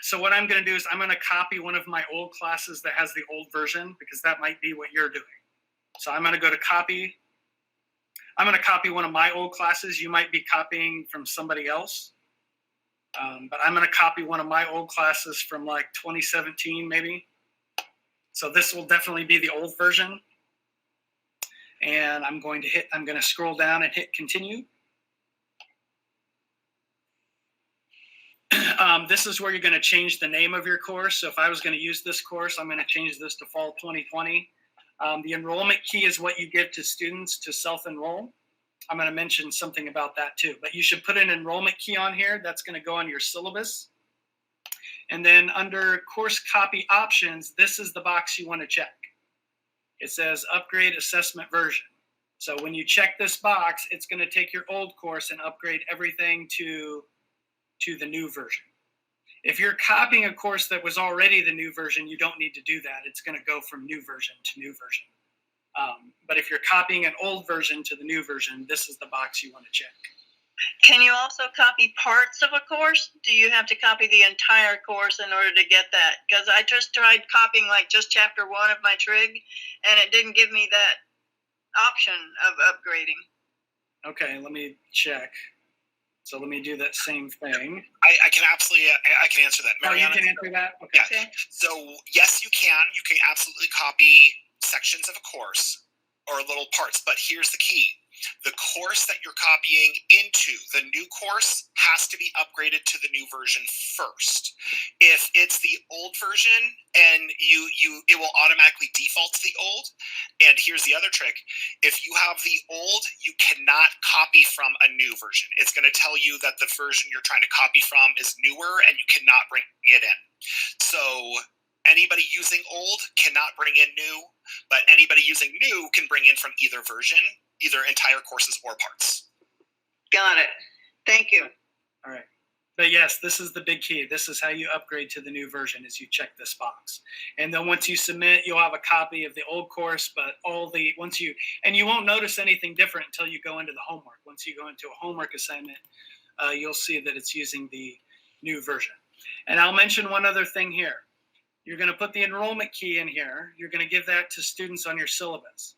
so what I'm going to do is I'm going to copy one of my old classes that has the old version, because that might be what you're doing. So I'm going to go to copy. I'm going to copy one of my old classes. You might be copying from somebody else. But I'm going to copy one of my old classes from like 2017 maybe. So this will definitely be the old version. And I'm going to scroll down and hit continue. This is where you're going to change the name of your course. So if I was going to use this course, I'm going to change this to Fall 2020. The enrollment key is what you give to students to self-enroll. I'm going to mention something about that too, but you should put an enrollment key on here. That's going to go on your syllabus. And then under course copy options, this is the box you want to check. It says upgrade assessment version. So when you check this box, it's going to take your old course and upgrade everything to the new version. If you're copying a course that was already the new version, you don't need to do that. It's going to go from new version to new version. But if you're copying an old version to the new version, this is the box you want to check. Can you also copy parts of a course? Do you have to copy the entire course in order to get that? Because I just tried copying like just chapter 1 of my trig, and it didn't give me that option of upgrading. Okay, let me check. So let me do that same thing. I can absolutely, I can answer that. Oh, you Mariana, can answer that? Okay. Yeah. So yes, you can. You can absolutely copy sections of a course or little parts, but here's the key. The course that you're copying into, the new course, has to be upgraded to the new version first. If it's the old version and it will automatically default to the old. And here's the other trick. If you have the old, you cannot copy from a new version. It's going to tell you that the version you're trying to copy from is newer and you cannot bring it in. So anybody using old cannot bring in new, but anybody using new can bring in from either version, either entire courses or parts. Got it. Thank you. All right. But yes, this is the big key. This is how you upgrade to the new version, is you check this box. And then once you submit, you'll have a copy of the old course, but you won't notice anything different until you go into the homework. Once you go into a homework assignment, you'll see that it's using the new version. And I'll mention one other thing here. You're going to put the enrollment key in here. You're going to give that to students on your syllabus.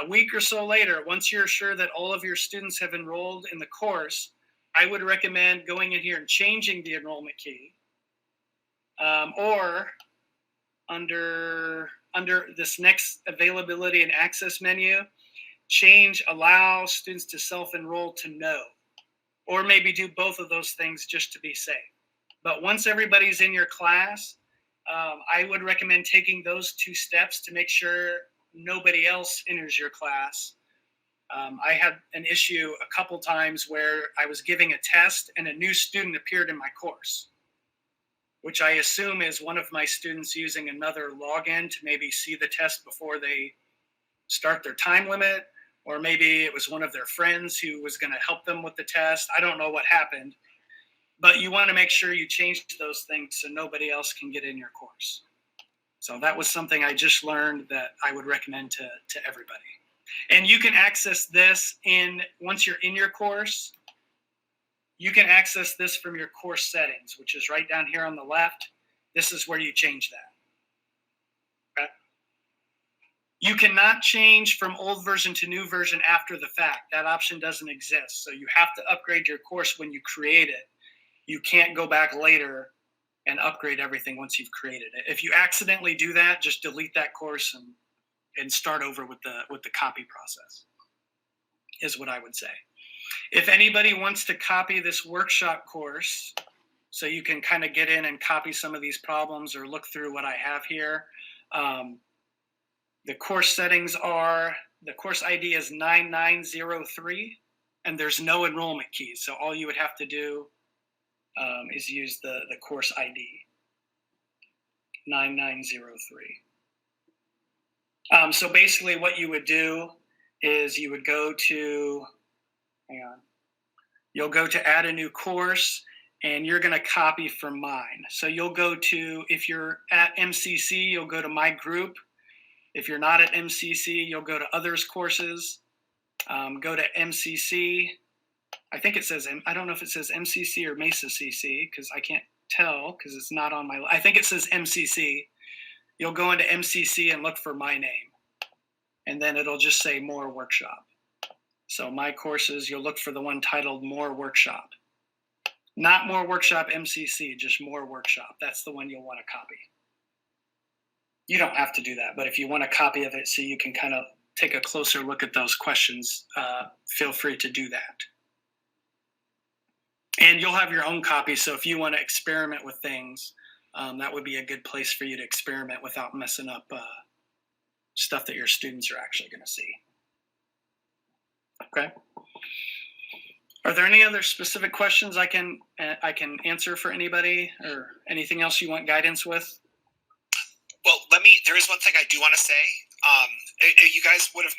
A week or so later, once you're sure that all of your students have enrolled in the course, I would recommend going in here and changing the enrollment key. Or under this next availability and access menu, allow students to self-enroll to no. Or maybe do both of those things just to be safe. But once everybody's in your class, I would recommend taking those 2 steps to make sure nobody else enters your class. I had an issue a couple times where I was giving a test and a new student appeared in my course, which I assume is one of my students using another login to maybe see the test before they start their time limit, or maybe it was one of their friends who was going to help them with the test. I don't know what happened, but you want to make sure you change those things so nobody else can get in your course. So that was something I just learned that I would recommend to everybody. And you can access this once you're in your course, you can access this from your course settings, which is right down here on the left. This is where you change that. Okay? You cannot change from old version to new version after the fact. That option doesn't exist. So you have to upgrade your course when you create it. You can't go back later and upgrade everything once you've created it. If you accidentally do that, just delete that course and start over with the copy process, is what I would say. If anybody wants to copy this workshop course, so you can kind of get in and copy some of these problems or look through what I have here, the course settings are, the course ID is 9903, and there's no enrollment key. So all you would have to do is use the course ID, 9903. So basically what you would do is you would go to, you'll go to add a new course, and you're going to copy from mine. So you'll go to, if you're at MCC, you'll go to my group. If you're not at MCC, you'll go to others courses, go to MCC. I think it says, I don't know if it says MCC or Mesa CC, because I can't tell because it's not on my, I think it says MCC. You'll go into MCC and look for my name, and then it'll just say MOER Workshop. So my courses, you'll look for the one titled MOER Workshop. Not MOER Workshop MCC, just MOER Workshop. That's the one you'll want to copy. You don't have to do that, but if you want a copy of it so you can kind of take a closer look at those questions, feel free to do that. And you'll have your own copy, so if you want to experiment with things, that would be a good place for you to experiment without messing up stuff that your students are actually going to see. Okay. Are there any other specific questions I can answer for anybody, or anything else you want guidance with? Well, there is one thing I do want to say. You guys would have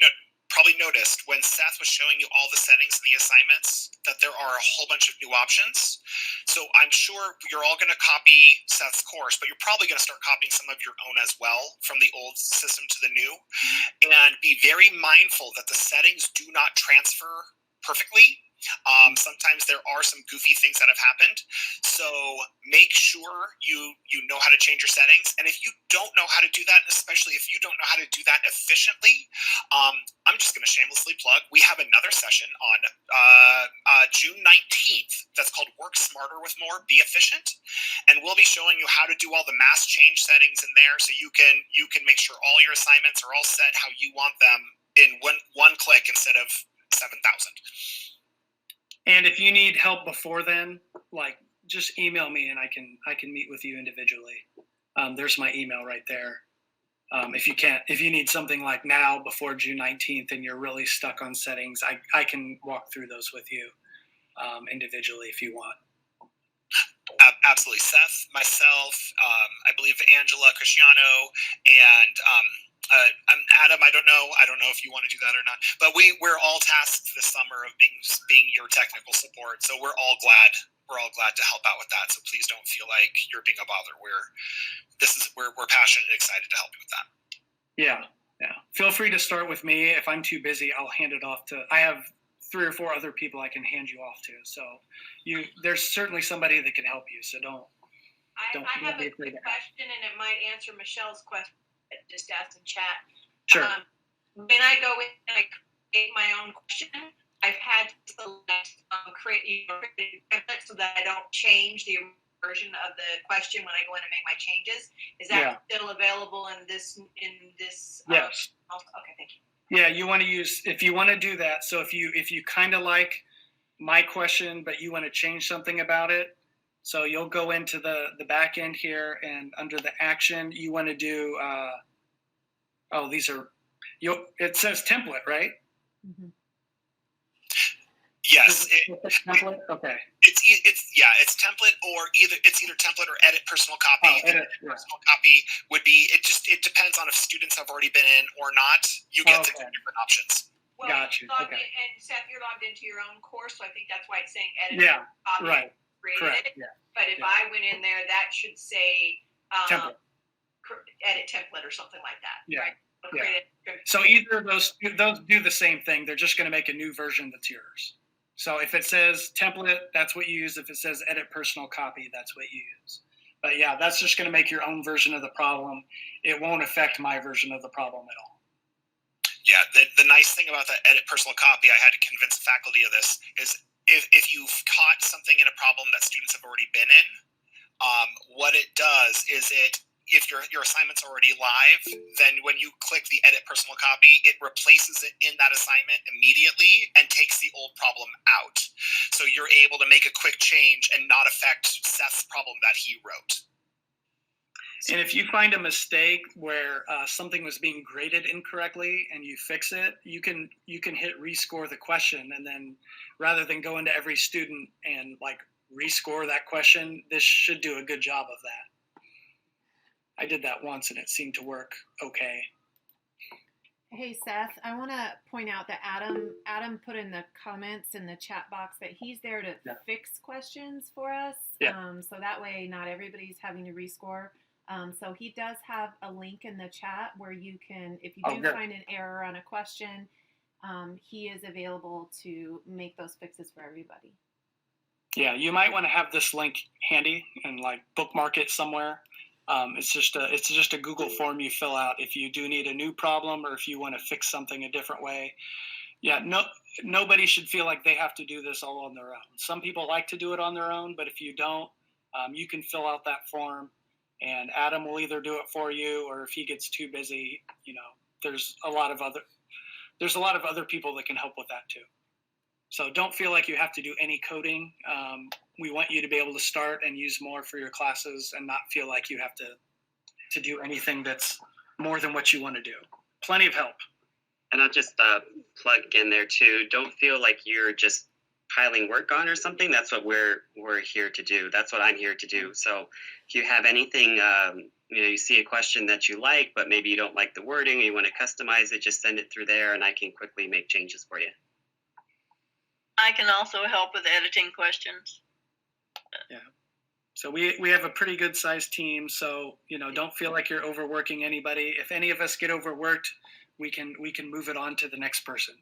probably noticed when Seth was showing you all the settings in the assignments that there are a whole bunch of new options. So I'm sure you're all going to copy Seth's course, but you're probably going to start copying some of your own as well from the old system to the new. And be very mindful that the settings do not transfer perfectly. Sometimes there are some goofy things that have happened. So make sure you know how to change your settings. And if you don't know how to do that, especially if you don't know how to do that efficiently, I'm just going to shamelessly plug. We have another session on June 19th that's called Work Smarter with More, Be Efficient. And we'll be showing you how to do all the mass change settings in there so you can make sure all your assignments are all set how you want them in one click instead of 7,000. And if you need help before then, like, just email me and I can meet with you individually. There's my email right there. If you need something like now before June 19th and you're really stuck on settings, I can walk through those with you individually if you want. Absolutely. Seth, myself, I believe Angela, Cristiano, and Adam. I don't know if you want to do that or not, but we're all tasked this summer of being your technical support. So we're all glad to help out with that. So please don't feel like you're being a bother. We're passionate and excited to help you with that. Yeah. Feel free to start with me. If I'm too busy, I'll hand it off to. I have 3 or 4 other people I can hand you off to. So there's certainly somebody that can help you. So don't. I have a quick question, and it might answer Michelle's question. Just asked in chat. Sure. When I go in and I create my own question, I've had to select create a template so that I don't change the version of the question when I go in and make my changes. Is that still available in this? Yes. Okay, thank you. Yeah, if you want to do that. So if you kind of like my question, but you want to change something about it, so you'll go into the back end here, and under the action, you want to do. It says template, right? Mm-hmm. Yes. Template. Okay. It's template, or it's either template or edit personal copy. Personal copy would be. It depends on if students have already been in or not. You get the 2 different options. Well, got you. Okay. And Seth, you're logged into your own course, so I think that's why it's saying edit. Yeah. Copy. Right. Correct. Yeah. But if I went in there, that should say template. Edit template or something like that. Yeah. Right? Yeah. So either of those do the same thing. They're just going to make a new version that's yours. So if it says template, that's what you use. If it says edit personal copy, that's what you use. But yeah, that's just going to make your own version of the problem. It won't affect my version of the problem at all. Yeah, the nice thing about the edit personal copy, I had to convince the faculty of this, is if you've caught something in a problem that students have already been in, what it does is if your assignment's already live, then when you click the edit personal copy, it replaces it in that assignment immediately and takes the old problem out. So you're able to make a quick change and not affect Seth's problem that he wrote. And if you find a mistake where something was being graded incorrectly and you fix it, you can hit rescore the question, and then rather than go into every student and like rescore that question, this should do a good job of that. I did that once and it seemed to work okay. Hey Seth, I want to point out that Adam put in the comments in the chat box that he's there to fix questions for us. Yeah. So that way not everybody's having to rescore. So he does have a link in the chat where you can, if you do find an error on a question, he is available to make those fixes for everybody. Yeah, you might want to have this link handy and like bookmark it somewhere. It's just a Google form you fill out if you do need a new problem or if you want to fix something a different way. Yeah, nobody should feel like they have to do this all on their own. Some people like to do it on their own, but if you don't, you can fill out that form and Adam will either do it for you, or if he gets too busy, there's a lot of there's a lot of other people that can help with that too. So don't feel like you have to do any coding. We want you to be able to start and use more for your classes and not feel like you have to do anything that's more than what you want to do. Plenty of help. And I'll just plug in there too. Don't feel like you're just piling work on or something. That's what we're here to do. That's what I'm here to do. So if you have anything, you see a question that you like, but maybe you don't like the wording, or you want to customize it, just send it through there, and I can quickly make changes for you. I can also help with editing questions. Yeah. So we have a pretty good sized team. So don't feel like you're overworking anybody. If any of us get overworked, we can move it on to the next person.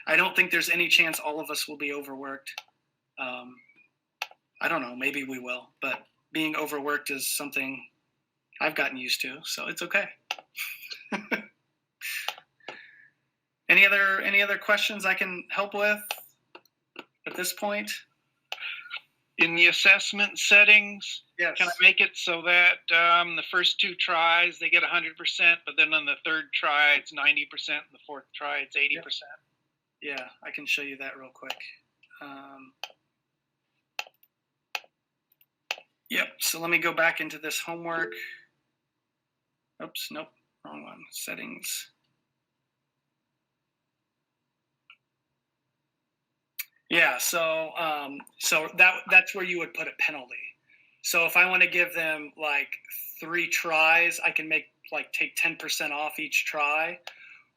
I don't think there's any chance all of us will be overworked. I don't know, maybe we will, but being overworked is something I've gotten used to, so it's okay. Any other questions I can help with at this point? In the assessment settings, Yes. can I make it so that the first 2 tries they get 100%, but then on the third try it's 90%, and the fourth try it's 80%? Yeah, I can show you that real quick. Yep, so let me go back into this homework. Oops, nope, wrong one. Settings. Yeah, so that's where you would put a penalty. So if I want to give them like 3 tries, I can take 10% off each try.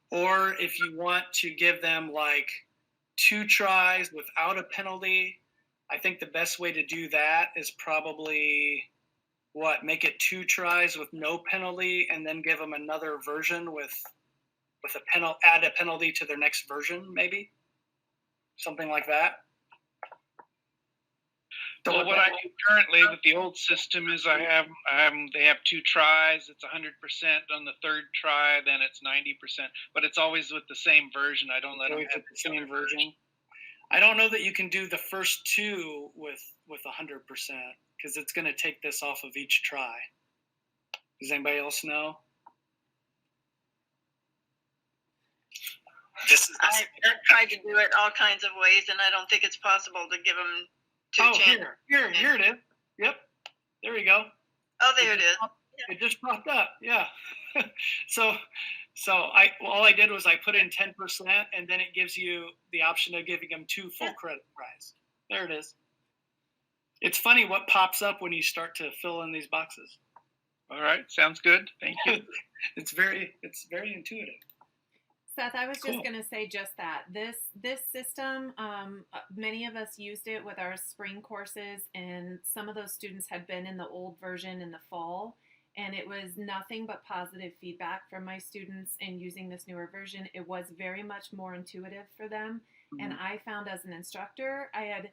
Or if you want to give them like 2 tries without a penalty, I think the best way to do that is probably make it 2 tries with no penalty, and then give them another version with add a penalty to their next version, maybe something like that. Well, what I do currently with the old system is they have 2 tries, it's 100%. On the third try, then it's 90%. But it's always with the same version. I don't let them have the same version. I don't know that you can do the first 2 with 100% because it's going to take this off of each try. Does anybody else know? I've tried to do it all kinds of ways, and I don't think it's possible to give them 2 chances. Here it is. Yep, there we go. Oh, there it is. It just popped up. Yeah. So all I did was I put in 10%, and then it gives you the option of giving them 2 full credit tries. There it is. It's funny what pops up when you start to fill in these boxes. All right, sounds good. Thank you. It's very intuitive. Seth, I was just going to say just that. This system, many of us used it with our spring courses, and some of those students had been in the old version in the fall, and it was nothing but positive feedback from my students in using this newer version. It was very much more intuitive for them, and I found as an instructor, I had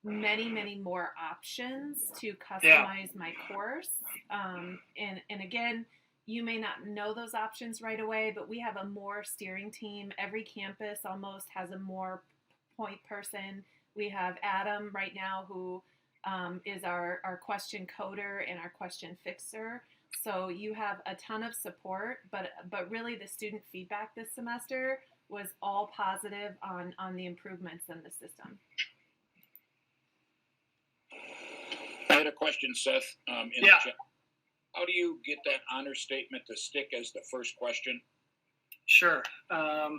many more options to customize my course. And again, you may not know those options right away, but we have a MOER steering team. Every campus almost has a MOER point person. We have Adam right now who is our question coder and our question fixer. So you have a ton of support, but really the student feedback this semester was all positive on the improvements in the system. I had a question, Seth. In the chat. How do you get that honor statement to stick as the first question? Sure. Let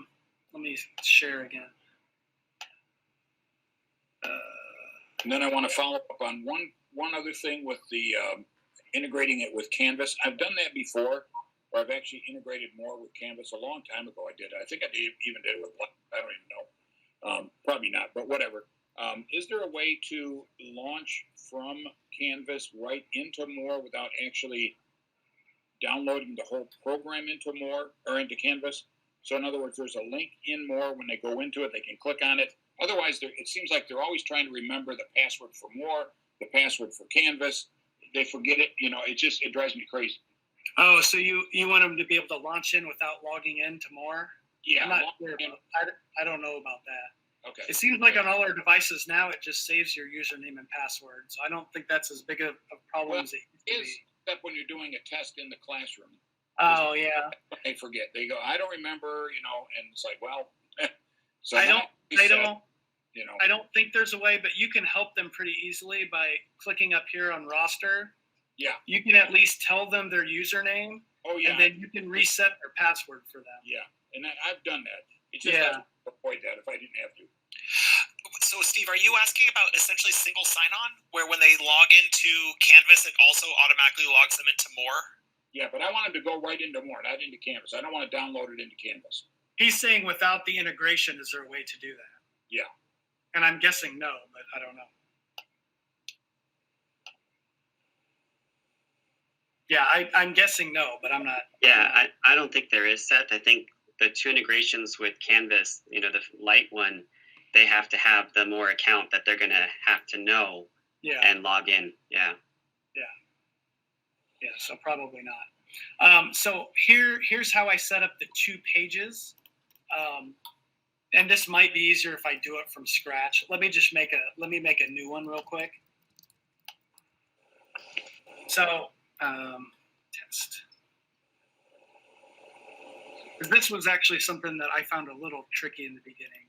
me share again. And then I want to follow up on one other thing with the integrating it with Canvas. I've done that before, or I've actually integrated more with Canvas a long time ago. I did. I think I even did it with one. I don't even know. Probably not, but whatever. Is there a way to launch from Canvas right into MOER without actually downloading the whole program into MOER or into Canvas? So in other words, there's a link in MOER. When they go into it, they can click on it. Otherwise, it seems like they're always trying to remember the password for MOER, the password for Canvas. They forget it. It drives me crazy. Oh, so you want them to be able to launch in without logging into MOER? Yeah. I don't know about that. Okay. It seems like on all our devices now, it just saves your username and password. So I don't think that's as big of a problem as it used to be. Except when you're doing a test in the classroom. Oh yeah. They forget. They go, I don't remember, and it's like, well, so I now don't. we I said, don't. I don't think there's a way, but you can help them pretty easily by clicking up here on roster. Yeah. You can at least tell them their username, Oh yeah. and then you can reset their password for them. Yeah, and I've done that. It's just Yeah. I would avoid that if I didn't have to. So, Steve, are you asking about essentially single sign-on, where when they log into Canvas, it also automatically logs them into MOER? Yeah, but I wanted to go right into MOER, not into Canvas. I don't want to download it into Canvas. He's saying without the integration, is there a way to do that? Yeah. And I'm guessing no, but I don't know. Yeah, I'm guessing no, but I'm not. Yeah, I don't think there is, Seth. I think the two integrations with Canvas, the light one, they have to have the MOER account that they're going to have to know Yeah. and log in. Yeah. Yeah, so probably not. So here's how I set up the 2 pages. And this might be easier if I do it from scratch. Let me make a new one real quick. So test. This was actually something that I found a little tricky in the beginning.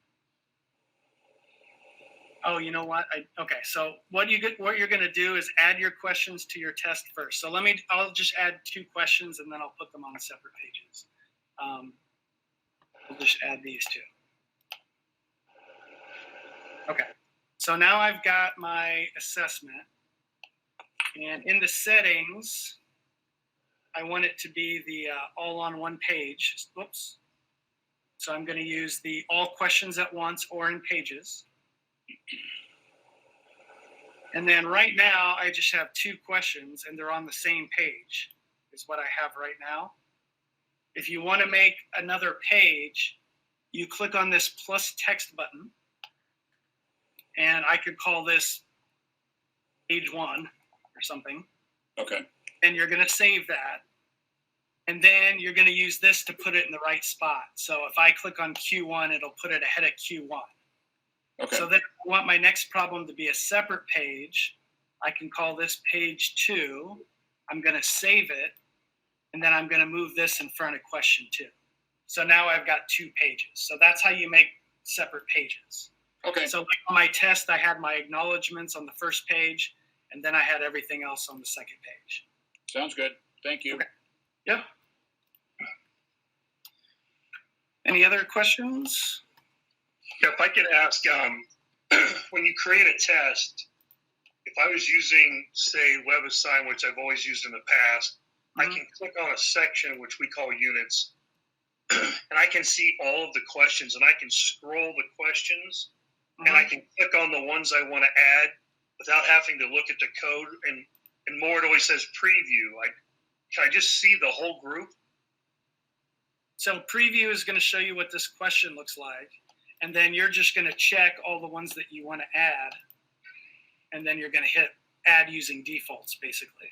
Oh, you know what? Okay. So what you're going to do is add your questions to your test first. So I'll just add 2 questions and then I'll put them on separate pages. We'll just add these 2. Okay. So now I've got my assessment, and in the settings, I want it to be the all on one page. Whoops. So I'm going to use the all questions at once or in pages. And then right now, I just have 2 questions, and they're on the same page, is what I have right now. If you want to make another page, you click on this plus text button, and I could call this page 1 or something. Okay. And you're going to save that. And then you're going to use this to put it in the right spot. So if I click on Q1, it'll put it ahead of Q1. Okay. So then I want my next problem to be a separate page. I can call this page 2. I'm going to save it. And then I'm going to move this in front of question 2. So now I've got 2 pages. So that's how you make separate pages. Okay. So like on my test, I had my acknowledgments on the first page, and then I had everything else on the second page. Sounds good. Thank you. Okay. Yep. Any other questions? Yeah, if I could ask, when you create a test, if I was using, say, WebAssign, which I've always used in the past, I can click on a section, which we call units, and I can see all of the questions, and I can scroll the questions, and I can click on the ones I want to add without having to look at the code. And more, it always says preview. Can I just see the whole group? So preview is going to show you what this question looks like. And then you're just going to check all the ones that you want to add. And then you're going to hit add using defaults, basically.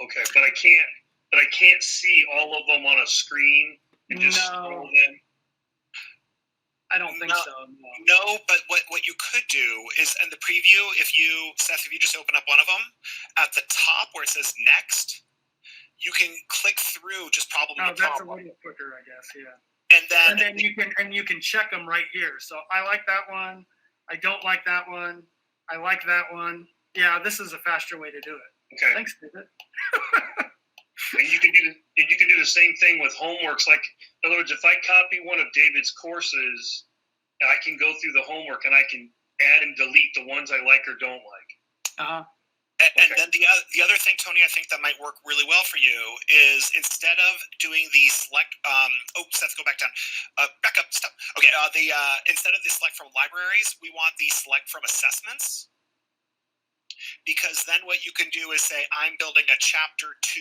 Okay, but I can't see all of them on a screen and just scroll them. I don't think so. No, but what you could do is in the preview, Seth, if you just open up one of them, at the top where it says next, you can click through just problem to that's problem. a little quicker, I guess, yeah. And then you can check them right here. So I like that one. I don't like that one. I like that one. Yeah, this is a faster way to do it. Okay. Thanks, David. And you can do the same thing with homeworks. Like, in other words, if I copy one of David's courses, I can go through the homework and I can add and delete the ones I like or don't like. Uh-huh. And then the other thing, Tony, I think that might work really well for you is instead of doing the select, Seth, go back down, back up, stop. Okay, instead of the select from libraries, we want the select from assessments. Because then what you can do is say, I'm building a chapter 2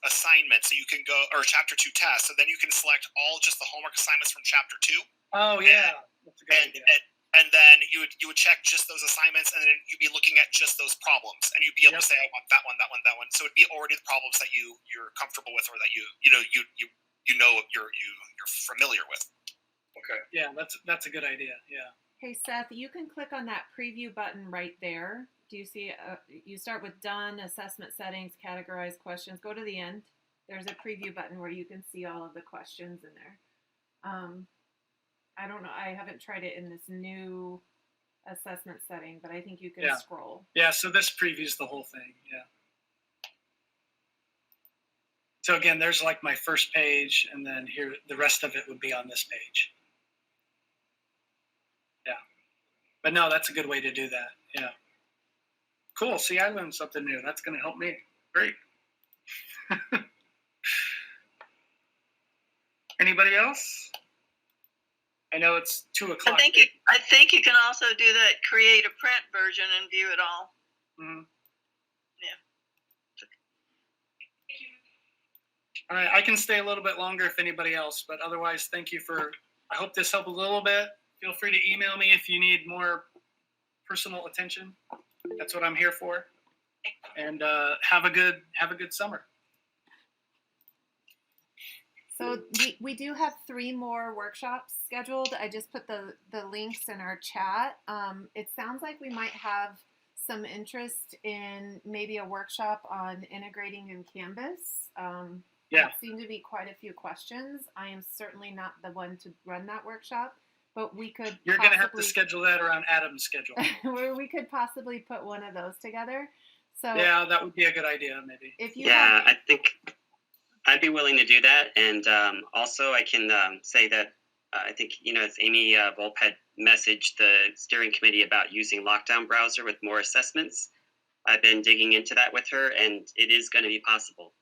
assignment, so you can go, or chapter 2 test, so then you can select all just the homework assignments from chapter 2. Oh yeah, that's a good idea. And then you would check just those assignments, and then you'd be looking at just those problems, and you'd be able to say, I want that one, that one, that one. So it'd be already the problems that you're comfortable with, or that you're familiar with. Okay. Yeah, that's a good idea. Yeah. Hey Seth, you can click on that preview button right there. Do you see? You start with done, assessment settings, categorize questions. Go to the end. there's a preview button where you can see all of the questions in there. I don't know. I haven't tried it in this new assessment setting, but I think you can scroll. Yeah, so this previews the whole thing. Yeah. So again, there's like my first page, and then here the rest of it would be on this page. Yeah. But no, that's a good way to do that. Yeah. Cool. See, I learned something new. That's going to help me. Great. Anybody else? I know it's 2 o'clock. I think you can also do that, create a print version and view it all. Mm-hmm. Yeah. All right, I can stay a little bit longer if anybody else, but otherwise, thank you for, I hope this helped a little bit. Feel free to email me if you need more personal attention. That's what I'm here for. And have a good summer. So we do have 3 more workshops scheduled. I just put the links in our chat. It sounds like we might have some interest in maybe a workshop on integrating in Canvas. There seem to be quite a few questions. I am certainly not the one to run that workshop, but we could. You're going to have to schedule that around Adam's schedule. Where we could possibly put one of those together. So yeah, that would be a good idea, maybe. If you I think I'd be willing to do that, and also I can say that I think as Amy Volpe had messaged the steering committee about using Lockdown Browser with more assessments. I've been digging into that with her, and it is going to be possible.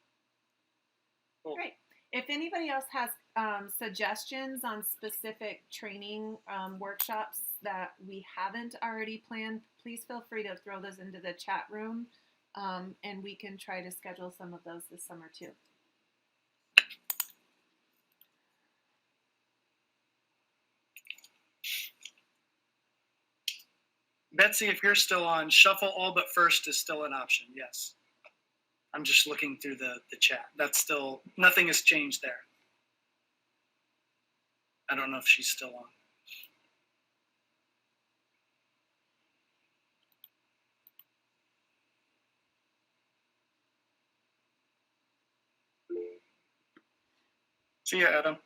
Cool. Great. If anybody else has suggestions on specific training workshops that we haven't already planned, please feel free to throw those into the chat room, and we can try to schedule some of those this summer too. Betsy, if you're still on, shuffle all but first is still an option. Yes. I'm just looking through the chat. That's still, nothing has changed there. I don't know if she's still on. See ya, Adam.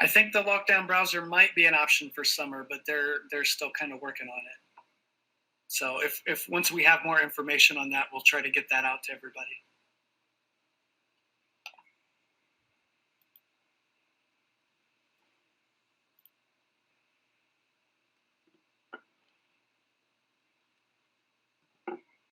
I think the Lockdown Browser might be an option for summer, but they're still kind of working on it. So if once we have more information on that, we'll try to get that out to everybody.